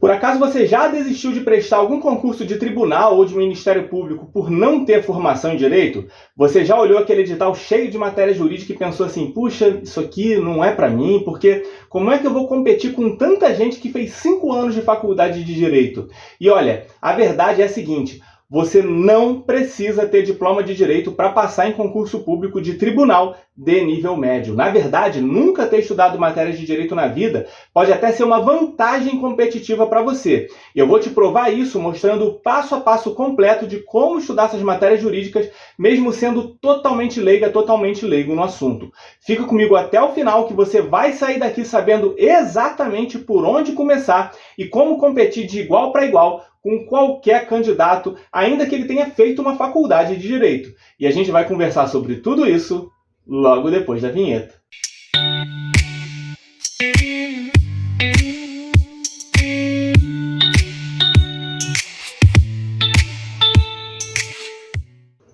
Por acaso você já desistiu de prestar algum concurso de tribunal ou de Ministério Público por não ter formação em direito? Você já olhou aquele edital cheio de matéria jurídica e pensou assim, puxa, isso aqui não é para mim, porque como é que eu vou competir com tanta gente que fez 5 anos de faculdade de direito? E olha, a verdade é a seguinte, você não precisa ter diploma de direito para passar em concurso público de tribunal de nível médio. Na verdade, nunca ter estudado matérias de direito na vida pode até ser uma vantagem competitiva para você. E eu vou te provar isso mostrando o passo a passo completo de como estudar essas matérias jurídicas, mesmo sendo totalmente leigo no assunto. Fica comigo até o final que você vai sair daqui sabendo exatamente por onde começar e como competir de igual para igual com qualquer candidato, ainda que ele tenha feito uma faculdade de direito. E a gente vai conversar sobre tudo isso logo depois da vinheta.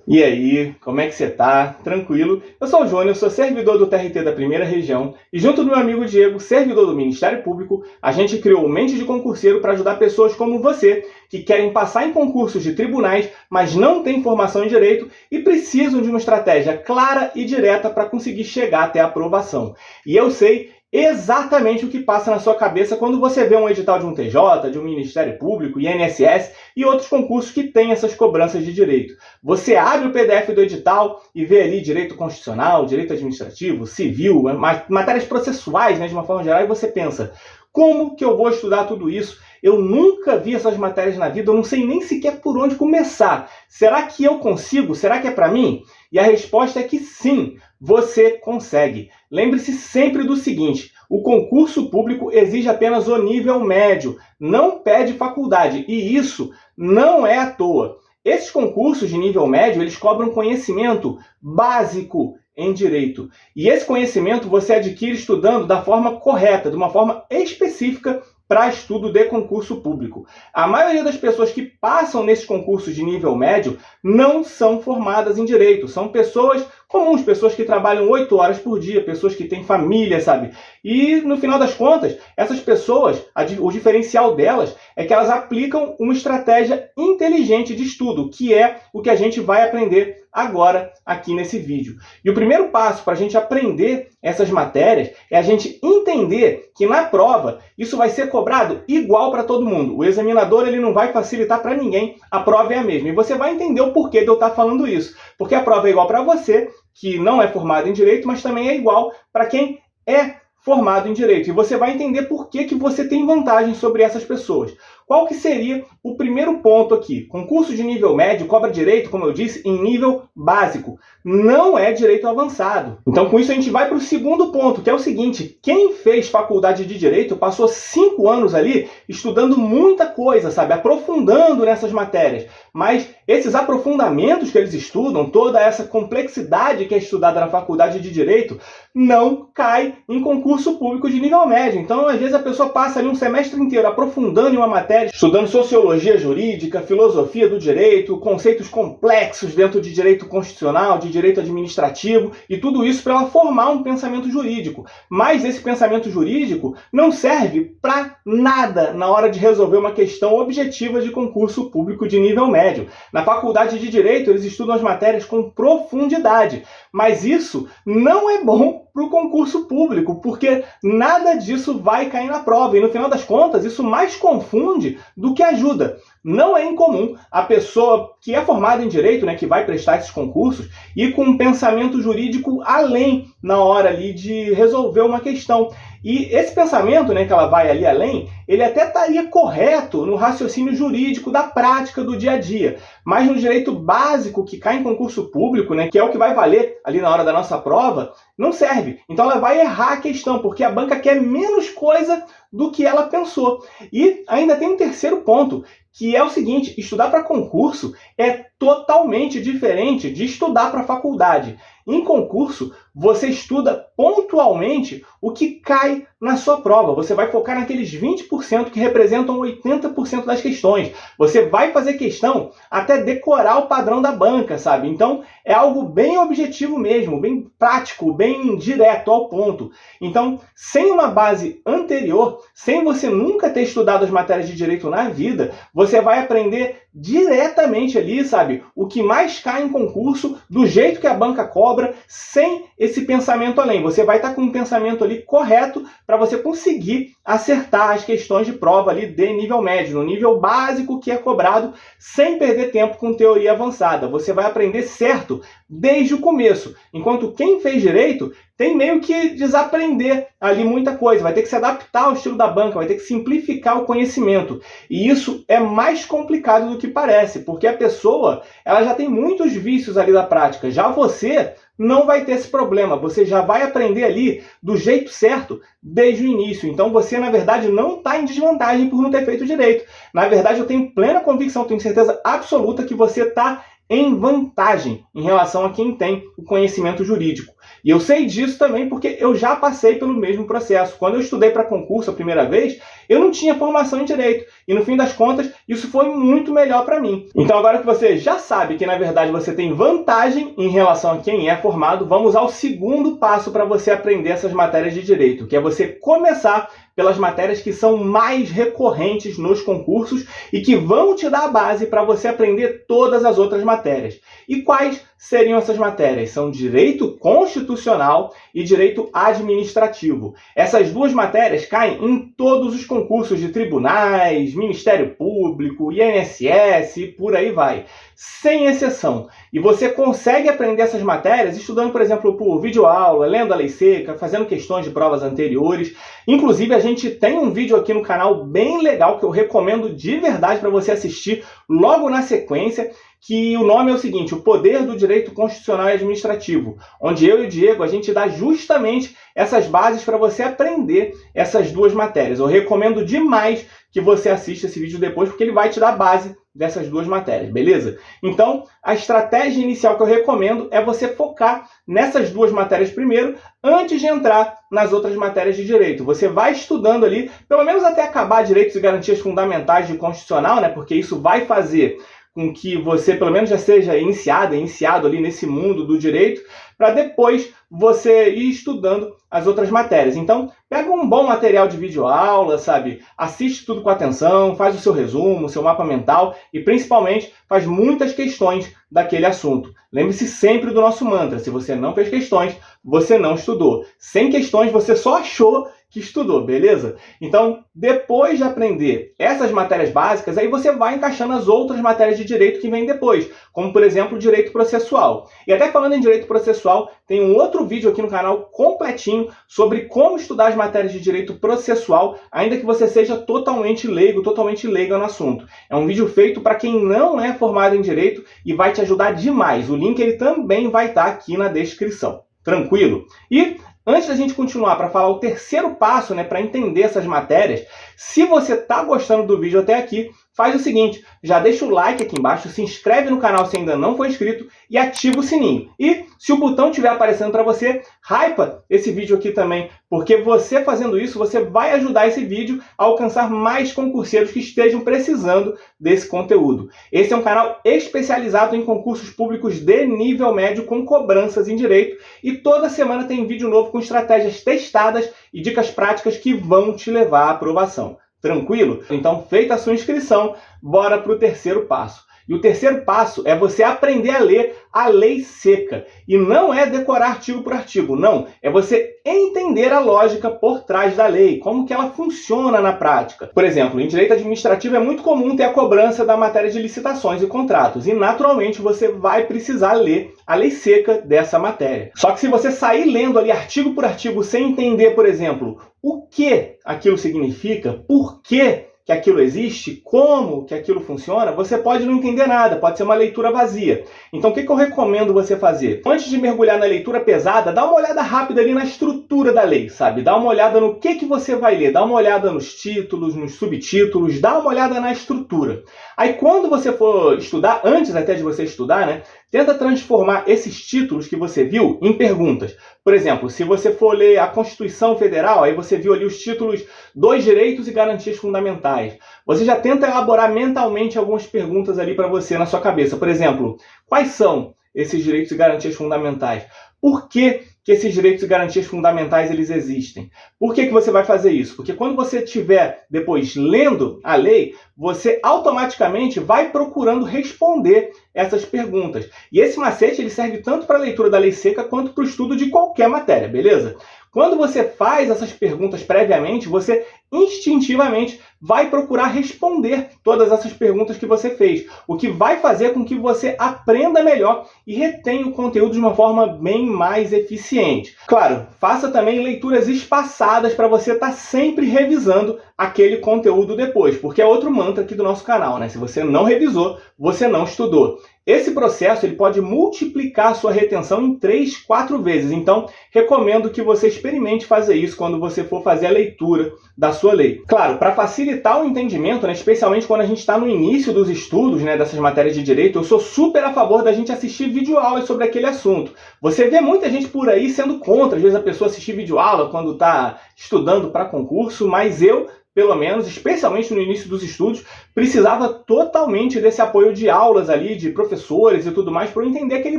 E aí, como é que você tá? Tranquilo? Eu sou o Júnior, sou servidor do TRT da Primeira Região e junto do meu amigo Diego, servidor do Ministério Público, a gente criou o Mente de Concurseiro para ajudar pessoas como você que querem passar em concursos de tribunais, mas não têm formação em direito e precisam de uma estratégia clara e direta para conseguir chegar até a aprovação. E eu sei exatamente o que passa na sua cabeça quando você vê um edital de um TJ, de um Ministério Público, INSS e outros concursos que têm essas cobranças de direito. Você abre o PDF do edital e vê ali direito constitucional, direito administrativo, civil, matérias processuais, né, de uma forma geral, e você pensa, como que eu vou estudar tudo isso? Eu nunca vi essas matérias na vida, eu não sei nem sequer por onde começar. Será que eu consigo? Será que é para mim? E a resposta é que sim, você consegue. Lembre-se sempre do seguinte, o concurso público exige apenas o nível médio, não pede faculdade, e isso não é à toa. Esses concursos de nível médio, eles cobram conhecimento básico em direito. E esse conhecimento você adquire estudando da forma correta, de uma forma específica para estudo de concurso público. A maioria das pessoas que passam nesses concursos de nível médio não são formadas em direito. São pessoas comuns, pessoas que trabalham 8 horas por dia, pessoas que têm família, sabe? E, no final das contas, essas pessoas, o diferencial delas é que elas aplicam uma estratégia inteligente de estudo, que é o que a gente vai aprender agora aqui nesse vídeo. E o primeiro passo para a gente aprender essas matérias é a gente entender que na prova isso vai ser cobrado igual para todo mundo. O examinador ele não vai facilitar para ninguém, a prova é a mesma. E você vai entender o porquê de eu estar falando isso. Porque a prova é igual para você, que não é formado em direito, mas também é igual para quem é formado em direito. E você vai entender por que você tem vantagem sobre essas pessoas. Qual que seria o primeiro ponto aqui? Concurso de nível médio cobra direito, como eu disse, em nível básico. Não é direito avançado. Então, com isso, a gente vai para o segundo ponto, que é o seguinte. Quem fez faculdade de direito passou 5 anos ali estudando muita coisa, sabe? Aprofundando nessas matérias. Mas esses aprofundamentos que eles estudam, toda essa complexidade que é estudada na faculdade de direito, não cai em concurso público de nível médio. Então, às vezes, a pessoa passa ali um semestre inteiro aprofundando em uma matéria, estudando sociologia jurídica, filosofia do direito, conceitos complexos dentro de direito constitucional, de direito administrativo, e tudo isso para ela formar um pensamento jurídico. Mas esse pensamento jurídico não serve para nada na hora de resolver uma questão objetiva de concurso público de nível médio. Na faculdade de direito, eles estudam as matérias com profundidade, mas isso não é bom para o concurso público, porque nada disso vai cair na prova. E no final das contas, isso mais confunde do que ajuda. Não é incomum a pessoa que é formada em direito, né, que vai prestar esses concursos, ir com um pensamento jurídico além na hora ali de resolver uma questão. E esse pensamento, né, que ela vai ali além, ele até estaria correto no raciocínio jurídico da prática do dia a dia. Mas no direito básico que cai em concurso público, né, que é o que vai valer ali na hora da nossa prova, não serve. Então ela vai errar a questão, porque a banca quer menos coisa do que ela pensou. E ainda tem um terceiro ponto, que é o seguinte, estudar para concurso é totalmente diferente de estudar para faculdade. Em concurso, você estuda pontualmente o que cai na sua prova. Você vai focar naqueles 20% que representam 80% das questões. Você vai fazer questão até decorar o padrão da banca, sabe? Então, é algo bem objetivo mesmo, bem prático, bem direto ao ponto. Então, sem uma base anterior, sem você nunca ter estudado as matérias de direito na vida, você vai aprender diretamente ali, sabe? O que mais cai em concurso, do jeito que a banca cobra, sem esse pensamento além. Você vai estar com um pensamento ali correto para você conseguir acertar as questões de prova ali de nível médio, no nível básico que é cobrado, sem perder tempo com teoria avançada. Você vai aprender certo desde o começo. Enquanto quem fez direito tem meio que desaprender ali muita coisa, vai ter que se adaptar ao estilo da banca, vai ter que simplificar o conhecimento. E isso é mais complicado do que parece, porque a pessoa ela já tem muitos vícios ali da prática. Já você não vai ter esse problema, você já vai aprender ali do jeito certo desde o início. Então você, na verdade, não está em desvantagem por não ter feito direito. Na verdade, eu tenho plena convicção, tenho certeza absoluta que você está em vantagem em relação a quem tem o conhecimento jurídico. E eu sei disso também porque eu já passei pelo mesmo processo. Quando eu estudei para concurso a primeira vez, eu não tinha formação em direito. E no fim das contas, isso foi muito melhor para mim. Então agora que você já sabe que na verdade você tem vantagem em relação a quem é formado, vamos ao segundo passo para você aprender essas matérias de direito, que é você começar pelas matérias que são mais recorrentes nos concursos e que vão te dar a base para você aprender todas as outras matérias. E quais seriam essas matérias? São direito constitucional e direito administrativo. Essas duas matérias caem em todos os concursos de tribunais, Ministério Público, INSS e por aí vai, sem exceção. E você consegue aprender essas matérias estudando, por exemplo, por videoaula, lendo a lei seca, fazendo questões de provas anteriores. Inclusive, a gente tem um vídeo aqui no canal bem legal que eu recomendo de verdade para você assistir logo na sequência, que o nome é o seguinte: O Poder do Direito Constitucional e Administrativo, onde eu e o Diego, a gente dá justamente essas bases para você aprender essas duas matérias. Eu recomendo demais que você assista esse vídeo depois, porque ele vai te dar a base dessas duas matérias, beleza? Então, a estratégia inicial que eu recomendo é você focar nessas duas matérias primeiro, antes de entrar nas outras matérias de direito. Você vai estudando ali, pelo menos até acabar direitos e garantias fundamentais de constitucional, né? Porque isso vai fazer com que você, pelo menos, já seja iniciado ali nesse mundo do direito, para depois você ir estudando as outras matérias. Então, pega um bom material de videoaula, sabe? Assiste tudo com atenção, faz o seu resumo, o seu mapa mental e, principalmente, faz muitas questões daquele assunto. Lembre-se sempre do nosso mantra: se você não fez questões, você não estudou. Sem questões, você só achou que estudou, beleza? Então, depois de aprender essas matérias básicas, aí você vai encaixando as outras matérias de direito que vêm depois, como, por exemplo, o direito processual. E até falando em direito processual, tem um outro vídeo aqui no canal completinho sobre como estudar as matérias de direito processual, ainda que você seja totalmente leiga no assunto. É um vídeo feito para quem não é formado em direito e vai te ajudar demais. O link ele também vai estar aqui na descrição. Tranquilo? E antes da gente continuar para falar o terceiro passo, né, para entender essas matérias, se você está gostando do vídeo até aqui, faz o seguinte: já deixa o like aqui embaixo, se inscreve no canal se ainda não for inscrito e ativa o sininho. E se o botão estiver aparecendo para você, hypa esse vídeo aqui também, porque você fazendo isso, você vai ajudar esse vídeo a alcançar mais concurseiros que estejam precisando desse conteúdo. Esse é um canal especializado em concursos públicos de nível médio com cobranças em direito e toda semana tem vídeo novo com estratégias testadas e dicas práticas que vão te levar à aprovação. Tranquilo? Então, feita a sua inscrição, bora para o terceiro passo. E o terceiro passo é você aprender a ler a lei seca. E não é decorar artigo por artigo, não. É você entender a lógica por trás da lei, como que ela funciona na prática. Por exemplo, em direito administrativo é muito comum ter a cobrança da matéria de licitações e contratos. E, naturalmente, você vai precisar ler a lei seca dessa matéria. Só que se você sair lendo ali artigo por artigo sem entender, por exemplo, o que aquilo significa, por que aquilo existe, como que aquilo funciona, você pode não entender nada, pode ser uma leitura vazia. Então, o que eu recomendo você fazer? Antes de mergulhar na leitura pesada, dá uma olhada rápida ali na estrutura da lei, sabe? Dá uma olhada no que você vai ler, dá uma olhada nos títulos, nos subtítulos, dá uma olhada na estrutura. Aí, quando você for estudar, antes até de você estudar, né, tenta transformar esses títulos que você viu em perguntas. Por exemplo, se você for ler a Constituição Federal, aí você viu ali os títulos 2 Direitos e Garantias Fundamentais. Você já tenta elaborar mentalmente algumas perguntas ali para você na sua cabeça. Por exemplo, quais são esses direitos e garantias fundamentais? Por que esses direitos e garantias fundamentais eles existem? Por que você vai fazer isso? Porque quando você estiver depois lendo a lei, você automaticamente vai procurando responder essas perguntas. E esse macete ele serve tanto para a leitura da lei seca quanto para o estudo de qualquer matéria, beleza? Quando você faz essas perguntas previamente, você instintivamente vai procurar responder todas essas perguntas que você fez, o que vai fazer com que você aprenda melhor e retenha o conteúdo de uma forma bem mais eficiente. Claro, faça também leituras espaçadas para você estar sempre revisando aquele conteúdo depois, porque é outro mantra aqui do nosso canal, né? Se você não revisou, você não estudou. Esse processo ele pode multiplicar a sua retenção em 3, 4 vezes. Então, recomendo que você experimente fazer isso quando você for fazer a leitura da sua lei. Claro, para facilitar o entendimento, né, especialmente quando a gente está no início dos estudos, né, dessas matérias de direito, eu sou super a favor da gente assistir videoaulas sobre aquele assunto. Você vê muita gente por aí sendo contra, às vezes a pessoa assistir videoaula quando está estudando para concurso, mas eu, pelo menos, especialmente no início dos estudos, precisava totalmente desse apoio de aulas ali, de professores e tudo mais, para eu entender aquele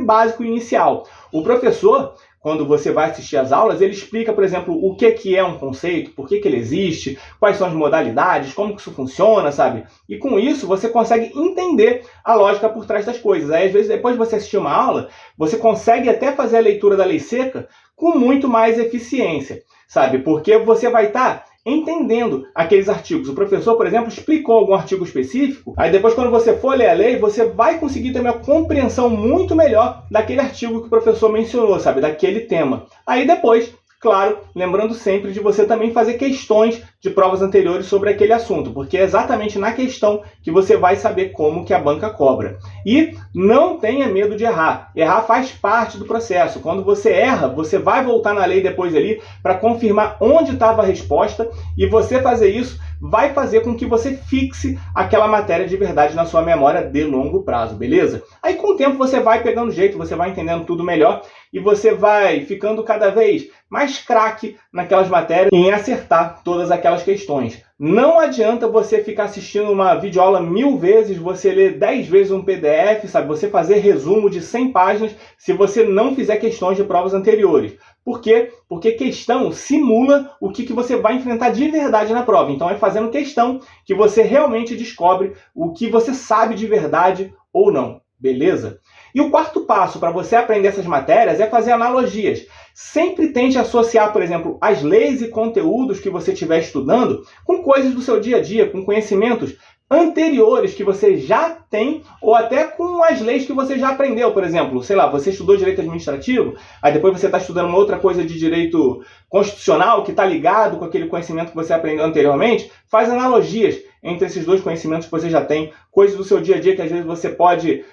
básico inicial. O professor, quando você vai assistir às aulas, ele explica, por exemplo, o que é um conceito, por que ele existe, quais são as modalidades, como que isso funciona, sabe? E com isso, você consegue entender a lógica por trás das coisas. Aí, às vezes, depois de você assistir uma aula, você consegue até fazer a leitura da lei seca com muito mais eficiência, sabe? Porque você vai estar entendendo aqueles artigos. O professor, por exemplo, explicou algum artigo específico, aí depois quando você for ler a lei, você vai conseguir ter uma compreensão muito melhor daquele artigo que o professor mencionou, sabe? Daquele tema. Aí depois, claro, lembrando sempre de você também fazer questões de provas anteriores sobre aquele assunto, porque é exatamente na questão que você vai saber como que a banca cobra. E não tenha medo de errar. Errar faz parte do processo. Quando você erra, você vai voltar na lei depois ali para confirmar onde estava a resposta, e você fazer isso vai fazer com que você fixe aquela matéria de verdade na sua memória de longo prazo, beleza? Aí com o tempo você vai pegando jeito, você vai entendendo tudo melhor e você vai ficando cada vez mais craque naquelas matérias em acertar todas aquelas questões. Não adianta você ficar assistindo uma videoaula 1000 vezes, você ler 10 vezes um PDF, sabe? Você fazer resumo de 100 páginas se você não fizer questões de provas anteriores. Por quê? Porque questão simula o que você vai enfrentar de verdade na prova. Então é fazendo questão que você realmente descobre o que você sabe de verdade ou não. Beleza? E o quarto passo para você aprender essas matérias é fazer analogias. Sempre tente associar, por exemplo, as leis e conteúdos que você estiver estudando com coisas do seu dia a dia, com conhecimentos anteriores que você já tem, ou até com as leis que você já aprendeu. Por exemplo, sei lá, você estudou direito administrativo, aí depois você está estudando uma outra coisa de direito constitucional que está ligado com aquele conhecimento que você aprendeu anteriormente. Faz analogias entre esses dois conhecimentos que você já tem, coisas do seu dia a dia que às vezes você pode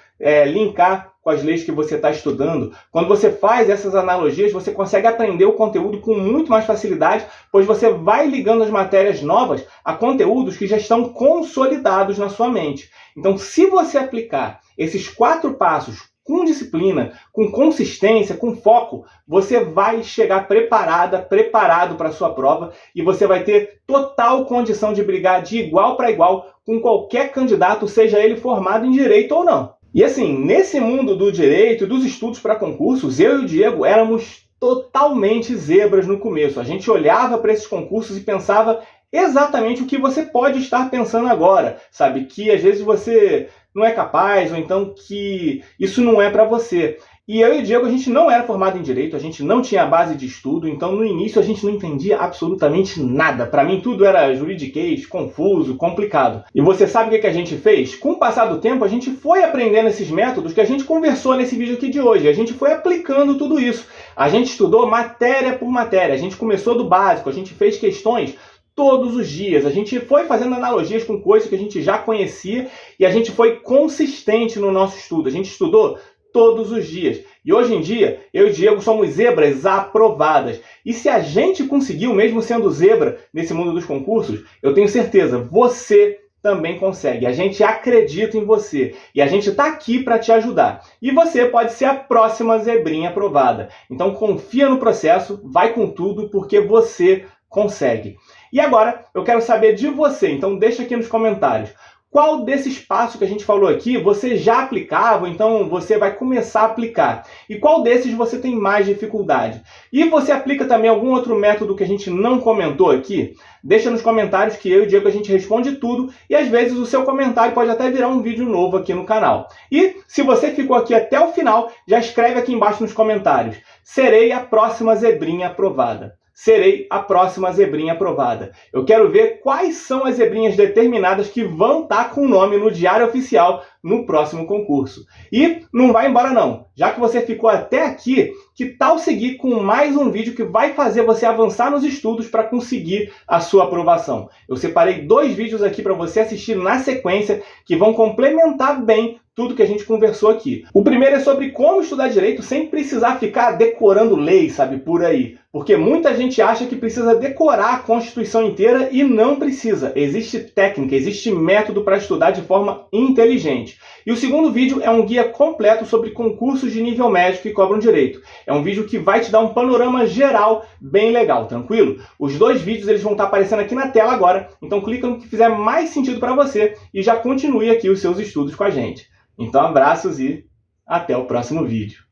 linkar com as leis que você está estudando. Quando você faz essas analogias, você consegue aprender o conteúdo com muito mais facilidade, pois você vai ligando as matérias novas a conteúdos que já estão consolidados na sua mente. Então, se você aplicar esses 4 passos com disciplina, com consistência, com foco, você vai chegar preparado para a sua prova e você vai ter total condição de brigar de igual para igual com qualquer candidato, seja ele formado em direito ou não. E assim, nesse mundo do direito e dos estudos para concursos, eu e o Diego éramos totalmente zebras no começo. A gente olhava para esses concursos e pensava exatamente o que você pode estar pensando agora, sabe? Que às vezes você não é capaz, ou então que isso não é para você. E eu e o Diego, a gente não era formado em direito, a gente não tinha base de estudo, então no início a gente não entendia absolutamente nada. Para mim tudo era juridiquês, confuso, complicado. E você sabe o que a gente fez? Com o passar do tempo a gente foi aprendendo esses métodos que a gente conversou nesse vídeo aqui de hoje. A gente foi aplicando tudo isso. A gente estudou matéria por matéria, a gente começou do básico, a gente fez questões todos os dias. A gente foi fazendo analogias com coisas que a gente já conhecia e a gente foi consistente no nosso estudo. A gente estudou todos os dias. E hoje em dia, eu e o Diego somos zebras aprovadas. E se a gente conseguiu, mesmo sendo zebra nesse mundo dos concursos, eu tenho certeza, você também consegue. A gente acredita em você e a gente está aqui para te ajudar. E você pode ser a próxima zebrinha aprovada. Então confia no processo, vai com tudo, porque você consegue. E agora eu quero saber de você, então deixa aqui nos comentários. Qual desses passos que a gente falou aqui você já aplicava, ou então você vai começar a aplicar? E qual desses você tem mais dificuldade? E você aplica também algum outro método que a gente não comentou aqui? Deixa nos comentários que eu e o Diego a gente responde tudo e às vezes o seu comentário pode até virar um vídeo novo aqui no canal. E se você ficou aqui até o final, já escreve aqui embaixo nos comentários. Serei a próxima zebrinha aprovada. Serei a próxima zebrinha aprovada. Eu quero ver quais são as zebrinhas determinadas que vão estar com o nome no Diário Oficial no próximo concurso. E não vai embora não. Já que você ficou até aqui, que tal seguir com mais um vídeo que vai fazer você avançar nos estudos para conseguir a sua aprovação? Eu separei 2 vídeos aqui para você assistir na sequência que vão complementar bem tudo que a gente conversou aqui. O primeiro é sobre como estudar direito sem precisar ficar decorando leis, sabe, por aí. Porque muita gente acha que precisa decorar a Constituição inteira e não precisa. Existe técnica, existe método para estudar de forma inteligente. E o segundo vídeo é um guia completo sobre concursos de nível médio que cobram direito. É um vídeo que vai te dar um panorama geral bem legal, tranquilo? Os 2 vídeos eles vão estar aparecendo aqui na tela agora, então clica no que fizer mais sentido para você e já continue aqui os seus estudos com a gente. Então abraços e até o próximo vídeo.